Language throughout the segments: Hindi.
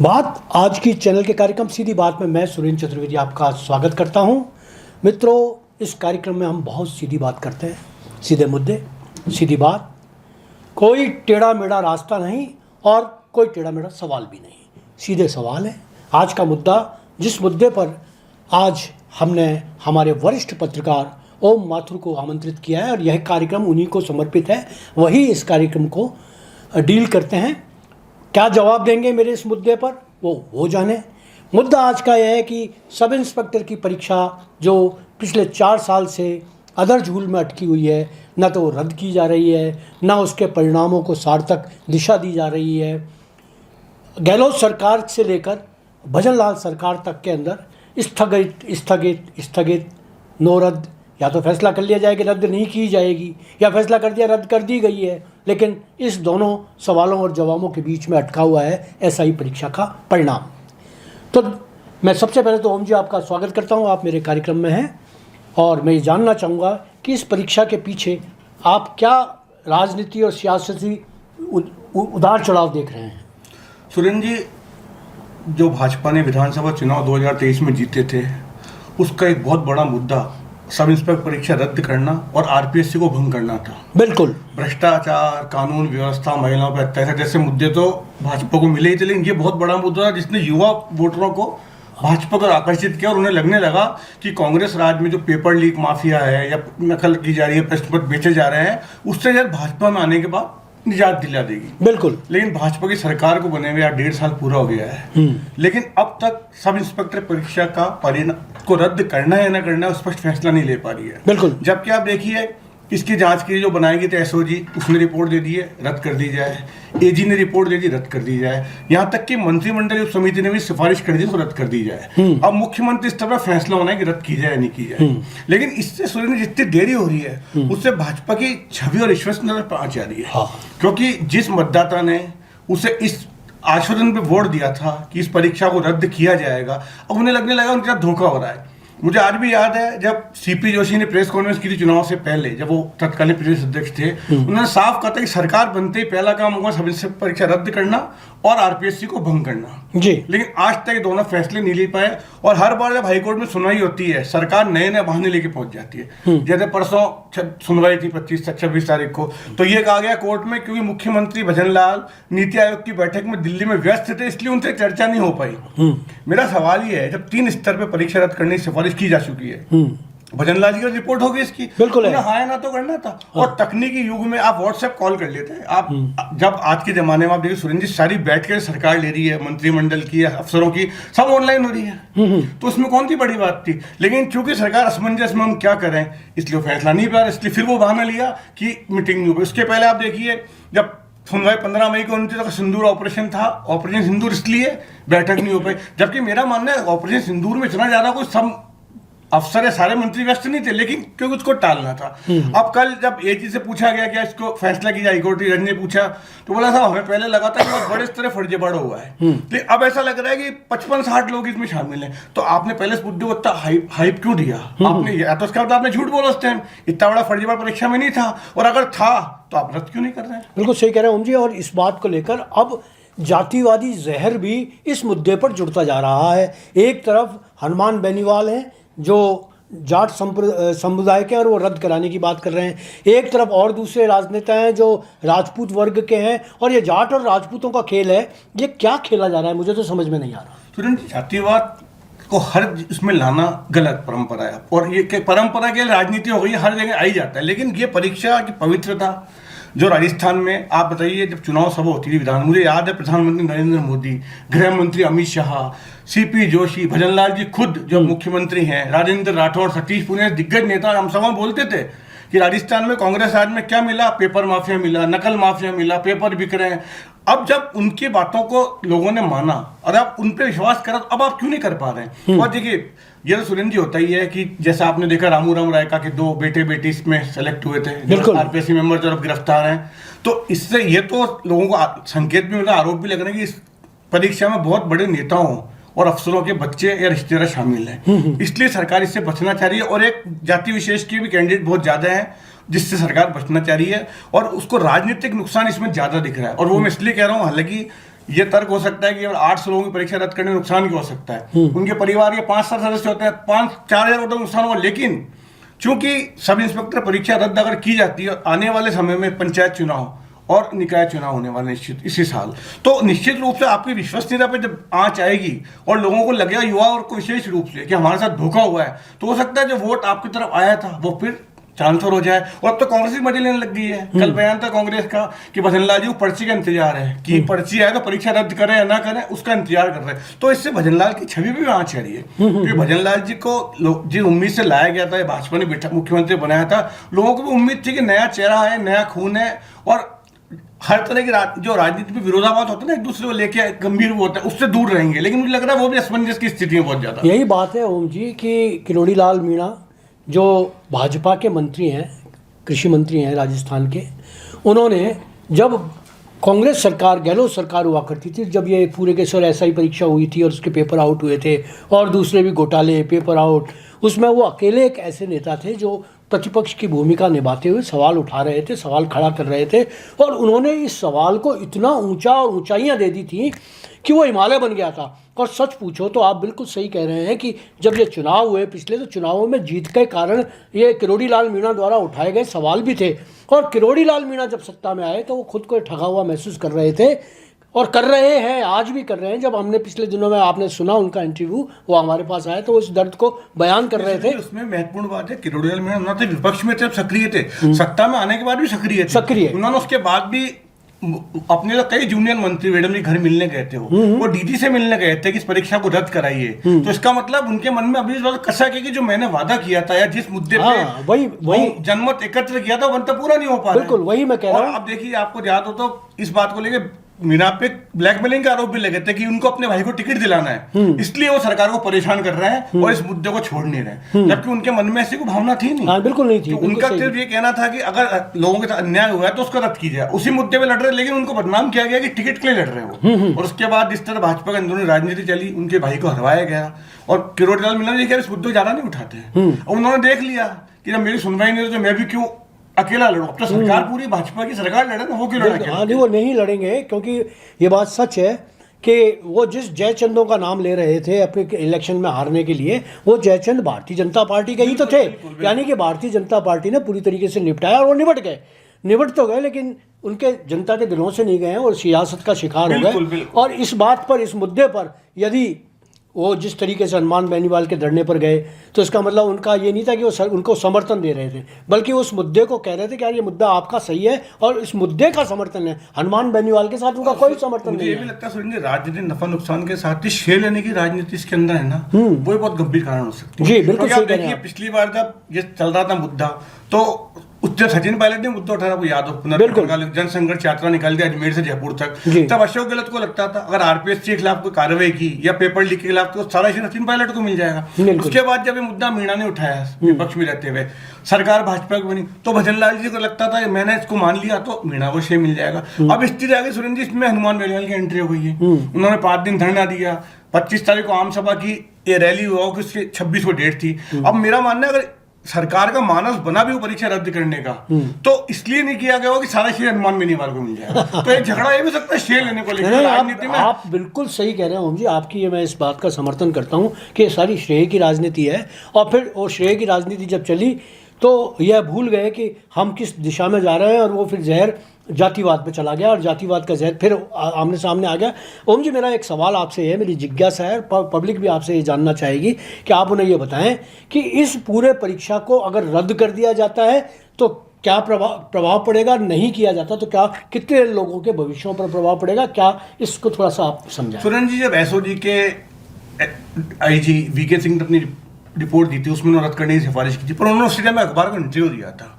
बात आज की चैनल के कार्यक्रम सीधी बात में मैं सुरेंद्र चतुर्वेदी आपका स्वागत करता हूं। मित्रों, इस कार्यक्रम में हम बहुत सीधी बात करते हैं, सीधे मुद्दे, सीधी बात, कोई टेढ़ा मेढ़ा रास्ता नहीं और कोई टेढ़ा मेढ़ा सवाल भी नहीं, सीधे सवाल है। आज का मुद्दा, जिस मुद्दे पर आज हमने हमारे वरिष्ठ पत्रकार ओम माथुर को आमंत्रित किया है और यह कार्यक्रम उन्हीं को समर्पित है, वही इस कार्यक्रम को डील करते हैं। क्या जवाब देंगे मेरे इस मुद्दे पर, वो जाने। मुद्दा आज का यह है कि सब इंस्पेक्टर की परीक्षा जो पिछले 4 साल से अधर झूल में अटकी हुई है, न तो रद्द की जा रही है, न उसके परिणामों को सार्थक दिशा दी जा रही है। गहलोत सरकार से लेकर भजनलाल सरकार तक के अंदर स्थगित, नो रद्द, या तो फैसला कर लिया जाए कि रद्द नहीं की जाएगी, या फैसला कर दिया रद्द कर दी गई है, लेकिन इस दोनों सवालों और जवाबों के बीच में अटका हुआ है एसआई परीक्षा का परिणाम। तो मैं सबसे पहले तो ओम जी आपका स्वागत करता हूं, आप मेरे कार्यक्रम में हैं और मैं ये जानना चाहूँगा कि इस परीक्षा के पीछे आप क्या राजनीति और सियासती उतार चढ़ाव देख रहे हैं। सुरेंद्र जी, जो भाजपा ने विधानसभा चुनाव 2023 में जीते थे, उसका एक बहुत बड़ा मुद्दा सब इंस्पेक्टर परीक्षा रद्द करना और आरपीएससी को भंग करना था। बिल्कुल। भ्रष्टाचार, कानून व्यवस्था, महिलाओं पर अत्याचार जैसे मुद्दे तो भाजपा को मिले ही थे, लेकिन ये बहुत बड़ा मुद्दा था जिसने युवा वोटरों को भाजपा को आकर्षित किया और उन्हें लगने लगा कि कांग्रेस राज में जो पेपर लीक माफिया है या नकल की जा रही है, प्रश्न पत्र बेचे जा रहे हैं, उससे यार भाजपा में आने के बाद निजात दिला देगी। बिल्कुल। लेकिन भाजपा की सरकार को बने हुए 1.5 साल पूरा हो गया है, लेकिन अब तक सब इंस्पेक्टर परीक्षा का परिणाम को रद्द करना है ना करना है स्पष्ट फैसला नहीं ले पा रही है। बिल्कुल। जबकि आप देखिए, इसकी जांच के लिए जो बनाएगी थी एसओजी, उसने रिपोर्ट दे दी है, रद्द कर दी जाए। एजी ने रिपोर्ट दे दी, रद्द कर दी जाए। यहाँ तक कि मंत्रिमंडलीय समिति ने भी सिफारिश कर दी तो रद्द कर दी जाए। अब मुख्यमंत्री स्तर पर फैसला होना है कि रद्द की जाए या नहीं की जाए। लेकिन इससे सुरेंद्र, जितनी देरी हो रही है उससे भाजपा की छवि और विश्वसनीयता पर आंच आ रही है। क्योंकि जिस मतदाता ने उसे इस आश्वासन पे वोट दिया था कि इस परीक्षा को रद्द किया जाएगा, अब उन्हें लगने लगा उनके साथ धोखा हो रहा है। मुझे आज भी याद है जब सीपी जोशी ने प्रेस कॉन्फ्रेंस की थी चुनाव से पहले, जब वो तत्कालीन प्रदेश अध्यक्ष थे, उन्होंने साफ कहा था कि सरकार बनते ही पहला काम होगा सब इंस्पेक्टर परीक्षा रद्द करना और आरपीएससी को भंग करना जी। लेकिन आज तक दोनों फैसले नहीं ले पाए और हर बार जब हाईकोर्ट में सुनवाई होती है, सरकार नए नए बहाने लेके पहुंच जाती है। जैसे परसों सुनवाई थी 26 तारीख को, तो ये कहा गया कोर्ट में क्योंकि मुख्यमंत्री भजनलाल नीति आयोग की बैठक में दिल्ली में व्यस्त थे, इसलिए उनसे चर्चा नहीं हो पाई। मेरा सवाल ये है, जब 3 स्तर पर परीक्षा रद्द करने की सिफारिश की जा चुकी है, भजनलाल जी की रिपोर्ट होगी इसकी, बिल्कुल है, हाँ ना तो करना था। और तकनीकी युग में आप व्हाट्सएप कॉल कर लेते हैं। आप जब आज के जमाने में आप देखिए सुरेंद्र जी, सारी बैठ कर सरकार ले रही है, मंत्रिमंडल की, अफसरों की, सब ऑनलाइन हो रही है, तो उसमें कौन सी बड़ी बात थी। लेकिन चूंकि सरकार असमंजस में हम क्या करें, इसलिए फैसला नहीं पा रहा, इसलिए फिर वो बहाना लिया कि मीटिंग नहीं हुई। उसके पहले आप देखिए, जब सुनवाई 15 मई को उनकी सिंदूर ऑपरेशन था, ऑपरेशन सिंदूर इसलिए बैठक नहीं हो पाई। जबकि मेरा मानना है ऑपरेशन सिंदूर में इतना ज्यादा कोई सब अफसर है, सारे मंत्री व्यस्त नहीं थे, लेकिन क्योंकि उसको टालना था। अब कल जब एजी से पूछा गया कि इसको फैसला की जाए, हाईकोर्ट जज ने पूछा तो बोला था हमें पहले लगा था कि बहुत बड़े स्तर फर्जीवाड़ा हुआ है, लेकिन अब ऐसा लग रहा है कि 55-60 लोग इसमें शामिल हैं। तो आपने पहले इस मुद्दे को इतना हाइप क्यों दिया? आपने या तो इसका मतलब आपने झूठ बोला उस टाइम, इतना बड़ा फर्जीवाड़ा परीक्षा में नहीं था, और अगर था तो आप रद्द क्यों नहीं कर रहे हैं? बिल्कुल सही कह रहे हैं ओम जी। और इस बात को लेकर अब जातिवादी जहर भी इस मुद्दे पर जुड़ता जा रहा है। एक तरफ हनुमान बेनीवाल हैं जो जाट समुदाय के और वो रद्द कराने की बात कर रहे हैं, एक तरफ और दूसरे राजनेता हैं जो राजपूत वर्ग के हैं, और ये जाट और राजपूतों का खेल है। ये क्या खेला जा रहा है, मुझे तो समझ में नहीं आ रहा। तुरंत जातिवाद को हर इसमें लाना गलत परंपरा है, और ये परंपरा के राजनीति हो गई, हर जगह आई जाता है। लेकिन ये परीक्षा की पवित्रता जो राजस्थान में, आप बताइए, जब चुनाव सभा होती थी विधान, मुझे याद है प्रधानमंत्री नरेंद्र मोदी, गृह मंत्री अमित शाह, सीपी जोशी, भजनलाल जी खुद जो मुख्यमंत्री हैं, राजेंद्र राठौर, सतीश पुनिया, दिग्गज नेता हम सब बोलते थे कि राजस्थान में कांग्रेस राज में क्या मिला, पेपर माफिया मिला, नकल माफिया मिला, पेपर बिक रहे हैं। अब जब उनकी बातों को लोगों ने माना और अब उन पर विश्वास करा, अब आप क्यों नहीं कर पा रहे हैं? और देखिए, ये तो सुरेंद्र जी होता ही है कि जैसा आपने देखा रामू राम रायका के 2 बेटे बेटी इसमें सेलेक्ट हुए थे, आरपीएससी मेंबर जो अब गिरफ्तार हैं, तो इससे ये तो लोगों को संकेत भी मिला, आरोप भी लग रहा है कि इस परीक्षा में बहुत बड़े नेताओं और अफसरों के बच्चे या रिश्तेदार शामिल हैं, इसलिए सरकार इससे बचना चाह रही है। और एक जाति विशेष के भी कैंडिडेट बहुत ज्यादा हैं जिससे सरकार बचना चाह रही है, और उसको राजनीतिक नुकसान इसमें ज्यादा दिख रहा है। और वो मैं इसलिए कह रहा हूँ, हालांकि ये तर्क हो सकता है कि अगर 800 लोगों की परीक्षा रद्द करने में नुकसान क्या हो सकता है, उनके परिवार के 5-7 सदस्य होते हैं, 5-4 हजार नुकसान हुआ। लेकिन चूंकि सब इंस्पेक्टर परीक्षा रद्द अगर की जाती है, आने वाले समय में पंचायत चुनाव और निकाय चुनाव होने वाले निश्चित इसी साल, तो निश्चित रूप से आपकी विश्वसनीयता पे जब आंच आएगी और लोगों को लगेगा, युवा और को विशेष रूप से, कि हमारे साथ धोखा हुआ है, तो हो सकता है जो वोट आपकी तरफ आया था वो फिर ट्रांसफर हो जाए। और अब तो कांग्रेस भी मजे लेने लग गई है। कल बयान था कांग्रेस का कि भजनलाल जी को पर्ची का इंतजार है, कि पर्ची आए तो परीक्षा रद्द करें या ना करें, उसका इंतजार कर रहे हैं। तो इससे भजनलाल की छवि भी आंच आ रही है, क्योंकि भजनलाल जी को जिस उम्मीद से लाया गया था, भाजपा ने मुख्यमंत्री बनाया था, लोगों को भी उम्मीद थी कि नया चेहरा है, नया खून है, और हर तरह की जो राजनीति में विरोधाभास होता है ना, एक दूसरे को लेके गंभीर वो होता है, उससे दूर रहेंगे। लेकिन मुझे लग रहा है वो भी असमंजस की स्थिति में बहुत ज्यादा। यही बात है ओम जी कि किरोड़ी लाल मीणा जो भाजपा के मंत्री हैं, कृषि मंत्री हैं राजस्थान के, उन्होंने जब कांग्रेस सरकार, गहलोत सरकार हुआ करती थी, जब ये पूरे के सर एसआई परीक्षा हुई थी और उसके पेपर आउट हुए थे और दूसरे भी घोटाले, पेपर आउट, उसमें वो अकेले एक ऐसे नेता थे जो प्रतिपक्ष की भूमिका निभाते हुए सवाल उठा रहे थे, सवाल खड़ा कर रहे थे, और उन्होंने इस सवाल को इतना ऊंचा और ऊंचाइयां दे दी थी कि वो हिमालय बन गया था। और सच पूछो तो आप बिल्कुल सही कह रहे हैं कि जब ये चुनाव हुए पिछले, तो चुनावों में जीत के कारण ये किरोड़ी लाल मीणा द्वारा उठाए गए सवाल भी थे, और किरोड़ी लाल मीणा जब सत्ता में आए तो वो खुद को ठगा हुआ महसूस कर रहे थे, और कर रहे हैं, आज भी कर रहे हैं। जब हमने पिछले दिनों में आपने सुना उनका इंटरव्यू, वो हमारे पास आया तो उस दर्द को बयान कर रहे थे। उसमें महत्वपूर्ण बात है, किरोड़ी लाल मीणा ना थे विपक्ष में थे, सक्रिय थे, सत्ता में आने के बाद भी सक्रिय थे। उन्होंने उसके बाद भी अपने लोग कई जूनियर मंत्री मैडम जी घर मिलने गए थे, वो डीजी से मिलने गए थे कि इस परीक्षा को रद्द कराइए। तो इसका मतलब उनके मन में अभी इस बात कसा है कि जो मैंने वादा किया था या जिस मुद्दे पे वही जनमत एकत्र किया था, वो अंत पूरा नहीं हो पा रहा। बिल्कुल वही मैं कह रहा हूँ। अब देखिए, आपको याद हो तो इस बात को लेकर मीणा पे ब्लैकमेलिंग का आरोप भी लगे थे कि उनको अपने भाई को टिकट दिलाना है, इसलिए वो सरकार को परेशान कर रहे हैं और इस मुद्दे को छोड़ नहीं रहे, जबकि उनके मन में ऐसी कोई भावना थी नहीं। बिल्कुल नहीं थी। तो उनका सिर्फ ये कहना था कि अगर लोगों के साथ अन्याय हुआ है तो उसको रद्द कीजिए, उसी मुद्दे पे लड़ रहे। लेकिन उनको बदनाम किया गया कि टिकट के लिए लड़ रहे हो, और उसके बाद जिस तरह भाजपा के अंदरूनी राजनीति चली, उनके भाई को हरवाया गया। और किरोड़ी लाल मीणा जी इस मुद्दे ज्यादा नहीं उठाते, उन्होंने देख लिया कि जब मेरी सुनवाई नहीं, तो मैं भी क्यों अकेला लड़ूं। अब तो सरकार पूरी भाजपा की सरकार लड़े ना, वो क्यों लड़ेंगे? हाँ, वो नहीं लड़ेंगे, क्योंकि ये बात सच है कि वो जिस जयचंदों का नाम ले रहे थे अपने इलेक्शन में हारने के लिए, वो जयचंद भारतीय जनता पार्टी के ही तो थे। यानी कि भारतीय जनता पार्टी ने पूरी तरीके से निपटाया, और वो निपट तो गए, लेकिन उनके जनता के दिलों से नहीं गए और सियासत का शिकार हो गए। और इस बात पर, इस मुद्दे पर यदि वो जिस तरीके से हनुमान बेनीवाल के धरने पर गए, तो इसका मतलब उनका ये नहीं था कि वो उनको समर्थन दे रहे थे, बल्कि उस मुद्दे को कह रहे थे कि यार ये मुद्दा आपका सही है और इस मुद्दे का समर्थन है। हनुमान बेनीवाल के साथ उनका कोई समर्थन नहीं है। ये भी लगता है सुरेंद्र, राजनीति नफा नुकसान के साथ ही शेयर लेने की राजनीति इसके अंदर है ना, वो बहुत गंभीर कारण हो सकती है। जी बिल्कुल सही कह रहे हैं। पिछली बार जब ये चल रहा था मुद्दा, तो उससे सचिन पायलट ने मुद्दा उठाया, आपको याद हो, जनसंघर्ष यात्रा निकाल दी अजमेर से जयपुर तक। तब अशोक गहलोत को लगता था अगर आरपीएस के खिलाफ कोई कार्रवाई की या पेपर लीक के खिलाफ, तो सारा इश्यू सचिन पायलट को मिल जाएगा। उसके बाद जब ये मुद्दा मीणा ने उठाया विपक्ष में रहते हुए, सरकार भाजपा की बनी, तो भजनलाल जी को लगता था मैंने इसको मान लिया तो मीणा को श्रेय मिल जाएगा। अब स्थिति आ गई सुरेंद्र जी, इसमें हनुमान बेनीवाल की एंट्री हो गई है। उन्होंने 5 दिन धरना दिया, 25 तारीख को आम सभा की ये रैली हुआ, उसकी 26 को डेट थी। अब मेरा मानना है, अगर सरकार का मानस बना भी वो परीक्षा रद्द करने का, तो इसलिए नहीं किया गया कि सारा श्रेय हनुमान बेनीवाल को मिल जाएगा। तो एक झगड़ा ये भी सकता है श्रेय लेने को लेकर राजनीति में। आप बिल्कुल सही कह रहे हैं ओम जी, आपकी ये मैं इस बात का समर्थन करता हूँ कि सारी श्रेय की राजनीति है। और फिर वो श्रेय की राजनीति जब चली तो यह भूल गए कि हम किस दिशा में जा रहे हैं, और वो फिर जहर जातिवाद पे चला गया, और जातिवाद का जहर फिर आमने सामने आ गया। ओम जी, मेरा एक सवाल आपसे है, मेरी जिज्ञासा है, पब्लिक भी आपसे ये जानना चाहेगी कि आप उन्हें ये बताएं कि इस पूरे परीक्षा को अगर रद्द कर दिया जाता है तो क्या प्रभाव पड़ेगा, नहीं किया जाता तो क्या, कितने लोगों के भविष्यों पर प्रभाव पड़ेगा, क्या इसको थोड़ा सा आप समझाएं। सुरेंद्र जी, जब एसओजी के आईजी वीके सिंह ने अपनी रिपोर्ट दी थी, उसमें उन्होंने रद्द करने की सिफारिश की थी, पर उन्होंने उस टाइम में अखबार को इंटरव्यू दिया था।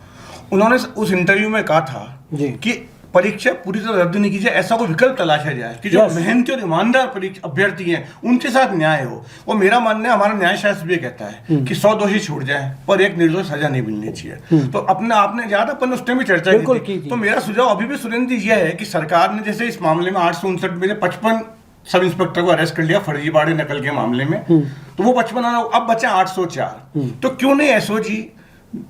उन्होंने उस इंटरव्यू में कहा था कि परीक्षा पूरी तरह रद्द नहीं की जाए, ऐसा कोई विकल्प तलाशा जाए कि जो मेहनती और ईमानदार परीक्षा अभ्यर्थी हैं उनके साथ न्याय हो। और मेरा मानना है, हमारा न्याय शास्त्र भी कहता है कि 100 दोषी छूट जाए पर एक निर्दोष सजा नहीं मिलनी चाहिए। तो अपने आपने ज्यादा अपन उस टाइम में चर्चा की थी। तो मेरा सुझाव अभी भी सुरेंद्र जी यह है कि सरकार ने जैसे इस मामले में 859 में से 55 सब इंस्पेक्टर को अरेस्ट कर लिया फर्जीवाड़े नकल के मामले में, तो वो 55 आना, अब बचा 804। तो क्यों नहीं एसओजी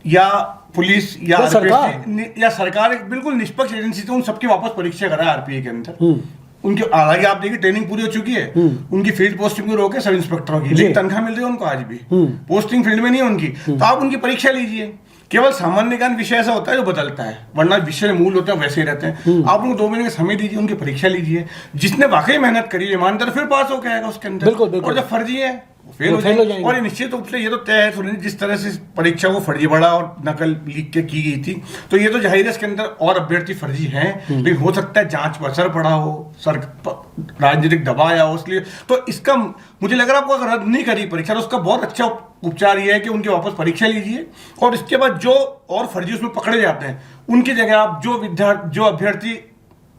या पुलिस या सरकार एक बिल्कुल निष्पक्ष एजेंसी से उन सबकी वापस परीक्षा कराए आरपीए के अंदर। उनकी हालांकि आप देखिए ट्रेनिंग पूरी हो चुकी है, उनकी फील्ड पोस्टिंग भी रोक है सब इंस्पेक्टरों की, लेकिन तनख्वाह मिल रही है उनको आज भी, पोस्टिंग फील्ड में नहीं है उनकी। तो आप उनकी परीक्षा लीजिए। केवल सामान्य ज्ञान विषय ऐसा होता है जो बदलता है, वरना विषय मूल होते हैं वैसे ही रहते हैं। आप उनको 2 महीने का समय दीजिए, उनकी परीक्षा लीजिए। जिसने वाकई मेहनत करी है ईमानदार फिर पास हो आएगा उसके अंदर। बिल्कुल। और जो फर्जी है वो फेल हो जाएंगे। और ये निश्चित रूप से ये तो तय है सुनील, जिस तरह से परीक्षा को फर्जीवाड़ा और नकल लीक के की गई थी, तो ये तो जाहिर है इसके अंदर और अभ्यर्थी फर्जी हैं, लेकिन हो सकता है जांच पर असर पड़ा हो, राजनीतिक दबाव आया हो, इसलिए तो इसका मुझे लग रहा है आपको अगर रद्द नहीं करी परीक्षा तो उसका बहुत अच्छा उपचार ये है कि उनकी वापस परीक्षा लीजिए, और इसके बाद जो और फर्जी उसमें पकड़े जाते हैं उनकी जगह आप जो अभ्यर्थी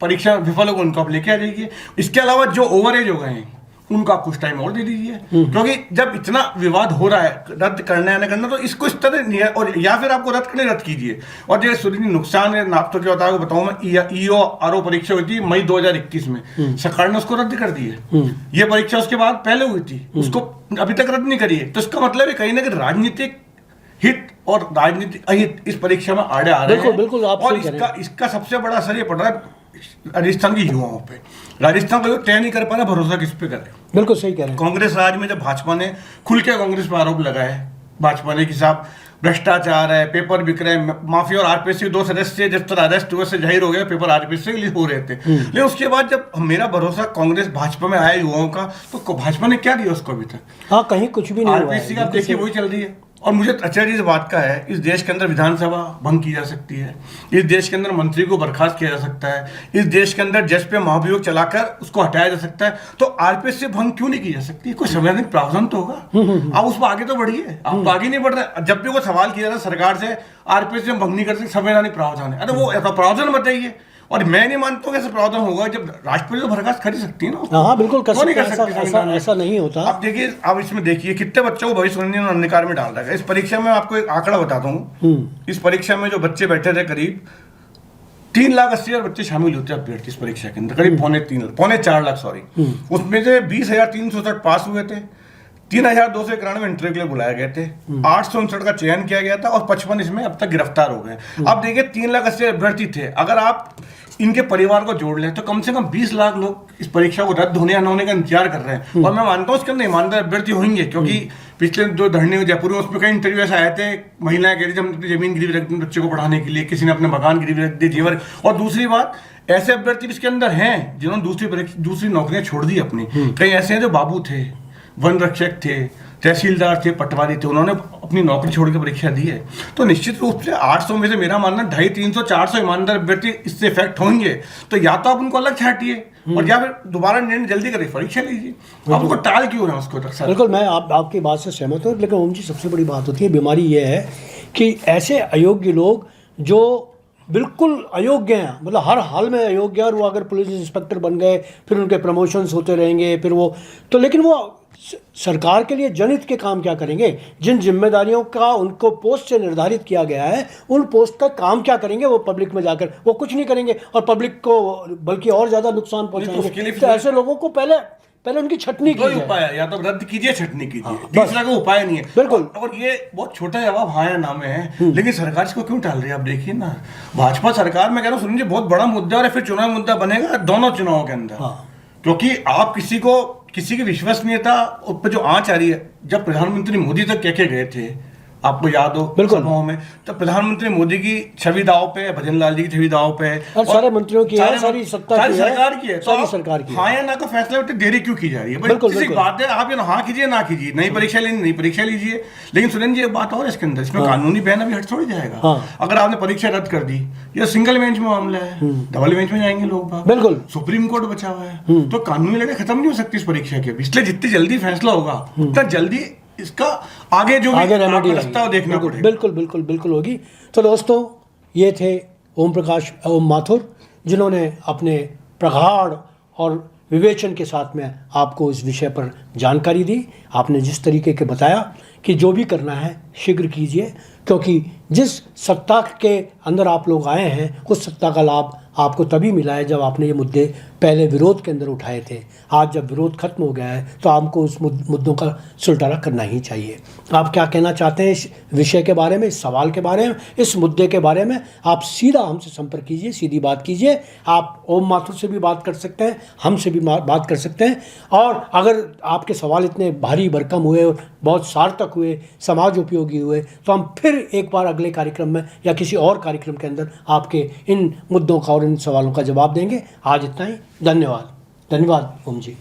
परीक्षा विफल होगा उनको आप लेके आ जाइए। इसके अलावा जो ओवरेज हो गए हैं उनको आप कुछ टाइम और दे दीजिए, क्योंकि जब इतना विवाद हो रहा है रद्द करना है ना करना, तो इसको इस तरह और या फिर आपको रद्द कीजिए। और जो सूर्य नुकसान है आप तो क्या बताऊं मैं, ईओ आरओ परीक्षा हुई थी मई 2021 में, सरकार ने उसको रद्द कर दी है। ये परीक्षा उसके बाद पहले हुई थी, उसको अभी तक रद्द नहीं करी है। तो इसका मतलब है कहीं ना कहीं राजनीतिक हित और राजनीतिक अहित इस परीक्षा में आड़े आ रहे हैं। बिल्कुल और इसका सबसे बड़ा असर ये पड़ रहा है राजस्थान के युवाओं पे। राजस्थान का तय नहीं कर पा रहा, भरोसा किस पे करे। बिल्कुल सही कह रहे हैं। कांग्रेस राज में जब भाजपा ने खुल के कांग्रेस पर आरोप लगाए, भाजपा ने कि साहब भ्रष्टाचार है, पेपर बिक रहे हैं, माफिया और आरपीएससी 2 सदस्य जिस तरह अरेस्ट हुए से जाहिर हो गया पेपर आरपीएससी के लिए हो रहे थे। लेकिन उसके बाद जब मेरा भरोसा कांग्रेस भाजपा में आया युवाओं का, तो भाजपा ने क्या दिया उसको अभी तक? हाँ, कहीं कुछ भी नहीं हुआ है। आरपीएससी का देखिए वही चल रही है। और मुझे अच्छा चीज बात का है, इस देश के अंदर विधानसभा भंग की जा सकती है, इस देश के अंदर मंत्री को बर्खास्त किया जा सकता है, इस देश के अंदर जज पे महाभियोग चलाकर उसको हटाया जा सकता है। तो आरपीएस से भंग क्यों नहीं की जा सकती? कोई संवैधानिक प्रावधान तो होगा। आप उसमें आगे तो बढ़िए, आप तो आगे नहीं बढ़ रहे। जब भी कोई सवाल किया जाता है सरकार से, आरपीएस से हम भंग नहीं कर सकते, संवैधानिक प्रावधान है। अरे वो ऐसा प्रावधान बताइए। और मैं नहीं मानता हूँ ऐसा प्रावधान होगा जब राष्ट्रपति तो बर्खास्त कर ही सकती है ना। हाँ बिल्कुल कर सकते, ऐसा नहीं होता। आप देखिए, आप इसमें देखिए कितने बच्चों को भविष्य निधि अंधकार में डाल रखा है। इस परीक्षा में आपको एक आंकड़ा बताता हूँ। इस परीक्षा में जो बच्चे बैठे थे करीब 3,80,000 बच्चे शामिल होते हैं अभ्यर्थी इस परीक्षा के अंदर, करीब 4.5 लाख सॉरी। उसमें से 20,367 पास हुए थे, 3,291 इंटरव्यू के लिए बुलाए गए थे, 859 का चयन किया गया था और 55 इसमें अब तक गिरफ्तार हो गए। अब देखिए 3,80,000 अभ्यर्थी थे, अगर आप इनके परिवार को जोड़ लें तो कम से कम 20 लाख लोग इस परीक्षा को रद्द होने या न होने का इंतजार कर रहे हैं। और मैं मानता हूँ इसके अंदर ईमानदार अभ्यर्थी होंगे, क्योंकि पिछले जो धरने जयपुर में उसमें कई इंटरव्यू ऐसे आए थे, महिलाएं कह रही थी हम अपनी जमीन गिरवी रख दी बच्चे को पढ़ाने के लिए, किसी ने अपने मकान गिरवी रख दी, जेवर। और दूसरी बात, ऐसे अभ्यर्थी इसके अंदर हैं जिन्होंने दूसरी नौकरियां छोड़ दी अपनी। कई ऐसे हैं जो बाबू थे, वन रक्षक थे, तहसीलदार थे, पटवारी थे, उन्होंने अपनी नौकरी छोड़ के परीक्षा दी है। तो निश्चित रूप से 800 में से मेरा मानना 250, 300, 400 ईमानदार अभ्यर्थी इससे इफेक्ट होंगे। तो या तो आप उनको अलग छाटिए और या फिर दोबारा निर्णय जल्दी करिए, परीक्षा लीजिए। आप उसको टाल क्यों रहे हैं उसको तक? बिल्कुल, मैं आपकी बात से सहमत हूँ, लेकिन ओम जी सबसे बड़ी बात होती है, बीमारी ये है कि ऐसे अयोग्य लोग जो बिल्कुल अयोग्य हैं, मतलब हर हाल में अयोग्य, और वो अगर पुलिस इंस्पेक्टर बन गए फिर उनके प्रमोशंस होते रहेंगे, फिर वो तो, लेकिन वो सरकार के लिए जनहित के काम क्या करेंगे? जिन जिम्मेदारियों का उनको पोस्ट से निर्धारित किया गया है उन पोस्ट का काम क्या करेंगे? वो पब्लिक में जाकर वो कुछ नहीं करेंगे और पब्लिक को बल्कि और ज्यादा नुकसान पहुंचाएंगे। तो ऐसे लोगों को पहले उनकी छटनी कीजिए। उपाय है, या तो रद्द कीजिए, छटनी कीजिए, तीसरा कोई उपाय नहीं है। बिल्कुल। और ये बहुत छोटा जवाब हाँ या ना में है, लेकिन सरकार इसको क्यों टाल रही है? आप देखिए ना, भाजपा सरकार में कह रहा हूँ सुनिए बहुत बड़ा मुद्दा और फिर चुनाव मुद्दा बनेगा दोनों चुनावों के अंदर। क्योंकि आप किसी की विश्वसनीयता पर जो आंच आ रही है, जब प्रधानमंत्री मोदी तक कह गए थे, आपको याद हो सभाओं में, तो प्रधानमंत्री मोदी की छवि दाव पे, भजन लाल जी की छवि दाव पे, और सारे मंत्रियों की है, सारी सरकार की है, सारी सरकार की। हाँ या ना का फैसला देरी क्यों की जा रही है? बिल्कुल बात है, आप हाँ कीजिए ना कीजिए, नई परीक्षा लेनी नई परीक्षा लीजिए। लेकिन सुरेंद्र जी एक बात और इसके अंदर, इसमें कानूनी बयान अभी हट थोड़ी जाएगा। अगर आपने परीक्षा रद्द कर दी, ये सिंगल बेंच में मामला है, डबल बेंच में जाएंगे लोग। बिल्कुल, सुप्रीम कोर्ट बचा हुआ है, तो कानूनी लड़ाई खत्म नहीं हो सकती इस परीक्षा के। इसलिए जितनी जल्दी फैसला होगा उतना जल्दी इसका आगे जो भी रास्ता देखना पड़ेगा। बिल्कुल होगी। तो दोस्तों, ये थे ओम माथुर, जिन्होंने अपने प्रगाढ़ और विवेचन के साथ में आपको इस विषय पर जानकारी दी। आपने जिस तरीके के बताया कि जो भी करना है शीघ्र कीजिए, क्योंकि जिस सत्ता के अंदर आप लोग आए हैं उस सत्ता का लाभ आपको तभी मिला है जब आपने ये मुद्दे पहले विरोध के अंदर उठाए थे। आज जब विरोध खत्म हो गया है तो आपको उस मुद्दों का सुलटारा करना ही चाहिए। आप क्या कहना चाहते हैं इस विषय के बारे में, इस सवाल के बारे में, इस मुद्दे के बारे में? आप सीधा हमसे संपर्क कीजिए, सीधी बात कीजिए। आप ओम माथुर से भी बात कर सकते हैं, हमसे भी बात कर सकते हैं। और अगर आपके सवाल इतने भारी भरकम हुए और बहुत सार्थक हुए, समाज उपयोगी हुए, तो हम फिर एक बार अगले कार्यक्रम में या किसी और कार्यक्रम के अंदर आपके इन मुद्दों का और इन सवालों का जवाब देंगे। आज इतना ही। धन्यवाद। धन्यवाद ओम जी।